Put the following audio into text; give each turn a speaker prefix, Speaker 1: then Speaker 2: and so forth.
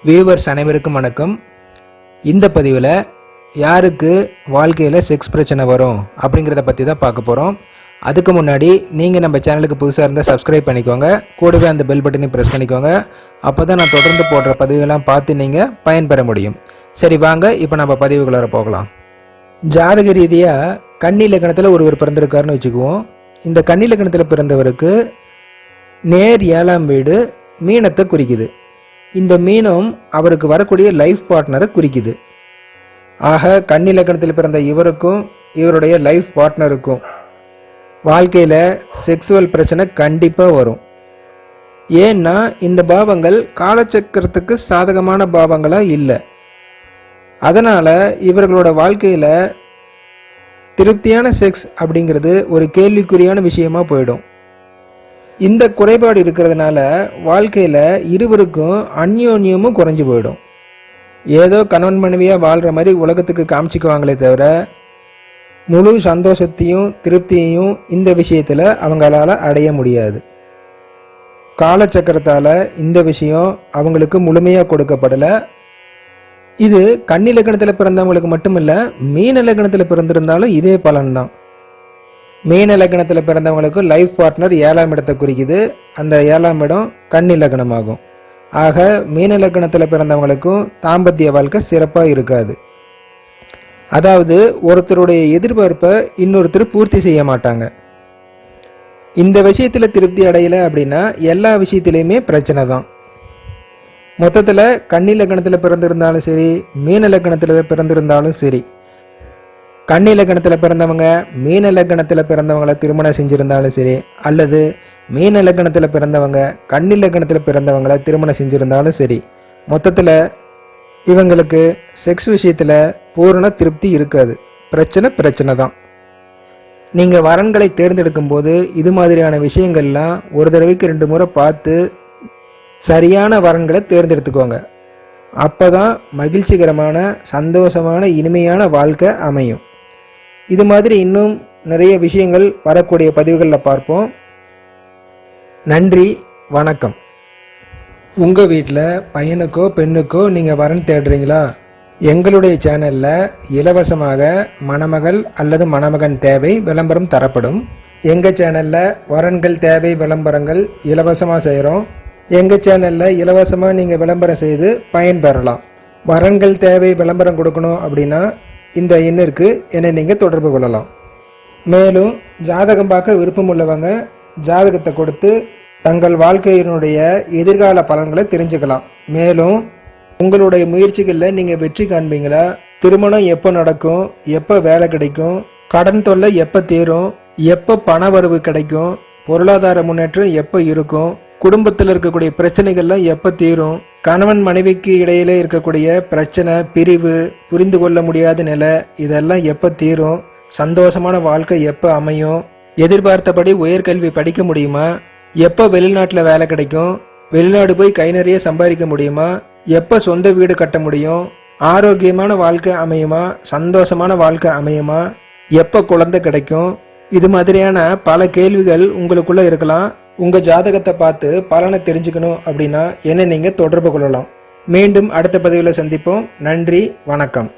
Speaker 1: Viewers அனைவருக்கும் வணக்கம். இந்த பதிவில் யாருக்கு வாழ்க்கையில் செக்ஸ் பிரச்சனை வரும் அப்படிங்கிறத பற்றி தான் பார்க்க போகிறோம். அதுக்கு முன்னாடி நீங்கள் நம்ம சேனலுக்கு புதுசாக இருந்தால் சப்ஸ்கிரைப் பண்ணிக்கோங்க, கூடவே அந்த பெல் பட்டனையும் ப்ரெஸ் பண்ணிக்கோங்க. அப்போ தான் நான் தொடர்ந்து போடுற பதிவுகள்லாம் பார்த்து நீங்கள் பயன்பெற முடியும். சரி வாங்க, இப்போ நம்ம பதிவுக்குள்ளார போகலாம். ஜாதக ரீதியாக கன்னி லக்னத்தில் ஒருவர் பிறந்திருக்காருன்னு வச்சுக்குவோம். இந்த கன்னி லக்னத்தில் பிறந்தவருக்கு நேர் 7ஆம் வீடு மீனத்தை குறிக்குது. இந்த மீனம் அவருக்கு வரக்கூடிய லைஃப் பார்ட்னரை குறிக்குது. ஆக கன்னி லக்னத்தில் பிறந்த இவருக்கும் இவருடைய லைஃப் பார்ட்னருக்கும் வாழ்க்கையில் செக்ஸுவல் பிரச்சனை கண்டிப்பாக வரும். ஏன்னா இந்த பாவங்கள் காலச்சக்கரத்துக்கு சாதகமான பாவங்களாக இல்லை. அதனால் இவர்களோட வாழ்க்கையில் திருப்தியான செக்ஸ் அப்படிங்கிறது ஒரு கேள்விக்குறியான விஷயமா போயிடும். இந்த குறைபாடு இருக்கிறதுனால வாழ்க்கையில் இருவருக்கும் அந்யோன்யமும் குறைஞ்சி போயிடும். ஏதோ கணவன் மனைவியாக வாழ்கிற மாதிரி உலகத்துக்கு காமிச்சிக்குவாங்களே தவிர முழு சந்தோஷத்தையும் திருப்தியையும் இந்த விஷயத்தில் அவங்களால அடைய முடியாது. காலச்சக்கரத்தால் இந்த விஷயம் அவங்களுக்கு முழுமையாக கொடுக்கப்படலை. இது கன்னி லக்னத்தில் பிறந்தவங்களுக்கு மட்டுமில்லை, மீன லக்னத்தில் பிறந்திருந்தாலும் இதே பலன்தான். மீன லக்னத்தில் பிறந்தவங்களுக்கு லைஃப் பார்ட்னர் 7ஆம் இடத்தை குறிக்குது. அந்த 7ஆம் இடம் கன்னி லக்னமாகும். ஆக மீன லக்னத்தில் பிறந்தவங்களுக்கும் தாம்பத்திய வாழ்க்கை சிறப்பாக இருக்காது. அதாவது ஒருத்தருடைய எதிர்பார்ப்பை இன்னொருத்தர் பூர்த்தி செய்ய மாட்டாங்க. இந்த விஷயத்தில் திருப்தி அடையலை அப்படின்னா எல்லா விஷயத்திலையுமே பிரச்சனை தான். மொத்தத்தில் கன்னி லக்னத்தில் பிறந்திருந்தாலும் சரி, மீன லக்னத்தில் பிறந்திருந்தாலும் சரி, கன்னி லக்னத்தில் பிறந்தவங்க மீன லக்னத்தில் பிறந்தவங்களை திருமணம் செஞ்சுருந்தாலும் சரி, அல்லது மீன லக்னத்தில் பிறந்தவங்க கன்னி லக்னத்தில் பிறந்தவங்களை திருமணம் செஞ்சுருந்தாலும் சரி, மொத்தத்தில் இவங்களுக்கு செக்ஸ் விஷயத்தில் பூரண திருப்தி இருக்காது. பிரச்சனை தான். நீங்கள் வரன்களை தேர்ந்தெடுக்கும் போது இது மாதிரியான விஷயங்கள்லாம் ஒரு தடவைக்கு 2 முறை பார்த்து சரியான வரன்களை தேர்ந்தெடுத்துக்கோங்க. அப்போ தான் மகிழ்ச்சிகரமான சந்தோஷமான இனிமையான வாழ்க்கை அமையும். இது மாதிரி இன்னும் நிறைய விஷயங்கள் வரக்கூடிய பதிவுகளில் பார்ப்போம். நன்றி, வணக்கம். உங்கள் வீட்டில் பையனுக்கோ பெண்ணுக்கோ நீங்கள் வரன் தேடுறீங்களா? எங்களுடைய சேனலில் இலவசமாக மணமகள் அல்லது மணமகன் தேவை விளம்பரம் தரப்படும். எங்கள் சேனலில் வரன்கள் தேவை விளம்பரங்கள் இலவசமாக செய்கிறோம். எங்கள் சேனலில் இலவசமாக நீங்கள் விளம்பரம் செய்து பயன்பெறலாம். வரன்கள் தேவை விளம்பரம் கொடுக்கணும் அப்படின்னா இந்த எண்ணிற்கு என்னை நீங்கள் தொடர்பு கொள்ளலாம். மேலும் ஜாதகம் பார்க்க விருப்பம் உள்ளவங்க ஜாதகத்தை கொடுத்து தங்கள் வாழ்க்கையினுடைய எதிர்கால பலன்களை தெரிஞ்சுக்கலாம். மேலும் உங்களுடைய முயற்சிகளில் நீங்கள் வெற்றி காண்பீங்களா? திருமணம் எப்போ நடக்கும்? எப்போ வேலை கிடைக்கும்? கடன் தொல்லை எப்போ தீரும்? எப்போ பண வரவு கிடைக்கும்? பொருளாதார முன்னேற்றம் எப்போ இருக்கும்? குடும்பத்தில் இருக்கக்கூடிய பிரச்சனைகள்லாம் எப்போ தீரும்? கணவன் மனைவிக்கு இடையிலே இருக்கக்கூடிய பிரச்சனை, பிரிவு, புரிந்து கொள்ள முடியாத நிலை, இதெல்லாம் எப்போ தீரும்? சந்தோஷமான வாழ்க்கை எப்போ அமையும்? எதிர்பார்த்தபடி உயர்கல்வி படிக்க முடியுமா? எப்போ வெளிநாட்டில் வேலை கிடைக்கும்? வெளிநாடு போய் கை நிறைய சம்பாதிக்க முடியுமா? எப்போ சொந்த வீடு கட்ட முடியும்? ஆரோக்கியமான வாழ்க்கை அமையுமா? சந்தோஷமான வாழ்க்கை அமையுமா? எப்போ குழந்தை கிடைக்கும்? இது மாதிரியான பல கேள்விகள் உங்களுக்குள்ள இருக்கலாம். உங்கள் ஜாதகத்தை பார்த்து பலனை தெரிஞ்சுக்கணும் அப்படின்னா என்னை நீங்கள் தொடர்பு கொள்ளலாம். மீண்டும் அடுத்த பதிவில் சந்திப்போம். நன்றி, வணக்கம்.